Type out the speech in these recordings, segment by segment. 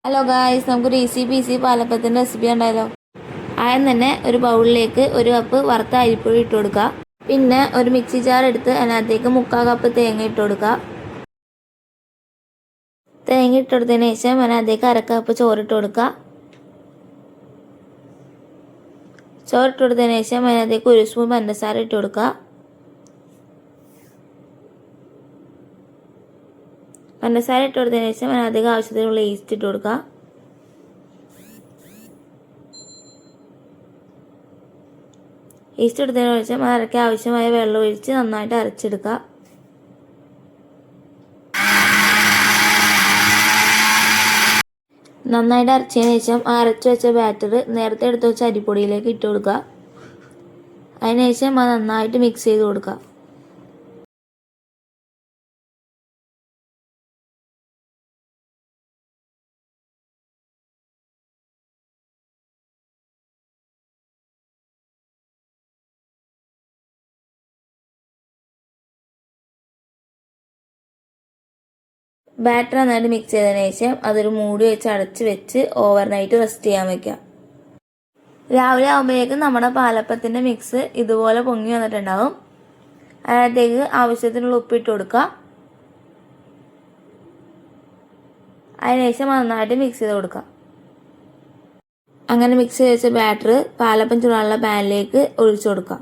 Hello guys, നമുക്കൊരു easy peasy പാലപ്പത്തിൻ്റെ recipe ഉണ്ടായാലോ. ആദ്യം തന്നെ ഒരു ബൗളിലേക്ക് ഒരു കപ്പ് വറുത്ത അരിപ്പൊടി ഇട്ട് കൊടുക്കുക. പിന്നെ ഒരു മിക്സി ജാർ എടുത്ത് അതിനകത്തേക്ക് 3/4 കപ്പ് തേങ്ങ ഇട്ട് കൊടുക്കുക. തേങ്ങ ഇട്ട് കൊടുത്തതിന് ശേഷം അതിനകത്തേക്ക് 1/2 കപ്പ് ചോറിട്ട് കൊടുക്കുക. ചോറിട്ട് കൊടുത്തതിന് ശേഷം അതിനകത്തേക്ക് 1 സ്പൂൺ പഞ്ചസാര ഇട്ട് കൊടുക്കുക. പഞ്ചസാര ഇട്ട് കൊടുത്തതിന് ശേഷം അതിനകത്തേക്ക് ആവശ്യത്തിനുള്ള ഈസ്റ്റ് ഇട്ട് കൊടുക്കുക. ഈസ്റ്റ് എടുത്തതിന് ശേഷം അരയ്ക്ക് ആവശ്യമായ വെള്ളം ഒഴിച്ച് നന്നായിട്ട് അരച്ചെടുക്കുക. നന്നായിട്ട് അരച്ചതിന് ശേഷം അരച്ചു വെച്ച ബാറ്റർ നേരത്തെ എടുത്ത് വെച്ച അരിപ്പൊടിയിലേക്ക് ഇട്ട് കൊടുക്കുക. അതിനുശേഷം അത് നന്നായിട്ട് മിക്സ് ചെയ്ത് കൊടുക്കുക. ബാറ്റർ നന്നായിട്ട് മിക്സ് ചെയ്തതിന് ശേഷം അതൊരു മൂടി വെച്ച് അടച്ച് വെച്ച് ഓവർനൈറ്റ് റെസ്റ്റ് ചെയ്യാൻ വെക്കാം. രാവിലെ ആകുമ്പോഴേക്കും നമ്മുടെ പാലപ്പത്തിൻ്റെ മിക്സ് ഇതുപോലെ പൊങ്ങി വന്നിട്ടുണ്ടാവും. അതിനകത്തേക്ക് ആവശ്യത്തിനുള്ള ഉപ്പിട്ട് കൊടുക്കുക. അതിനുശേഷം നന്നായിട്ട് മിക്സ് ചെയ്ത് കൊടുക്കുക. അങ്ങനെ മിക്സ് ചെയ്ത് വെച്ച ബാറ്റർ പാലപ്പം ചൂടാനുള്ള പാനിലേക്ക് ഒഴിച്ചു കൊടുക്കുക.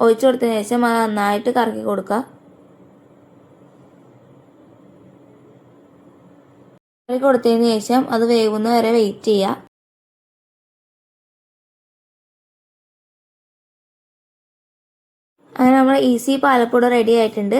ഒഴിച്ചു കൊടുത്തതിന് ശേഷം അത് നന്നായിട്ട് കറക്കി കൊടുക്കുക. കൊടുത്തതിന് ശേഷം അത് വേവുന്ന വരെ വെയിറ്റ് ചെയ്യുക. അങ്ങനെ നമ്മൾ ഈസി പാലപ്പൂട റെഡി ആയിട്ടുണ്ട്.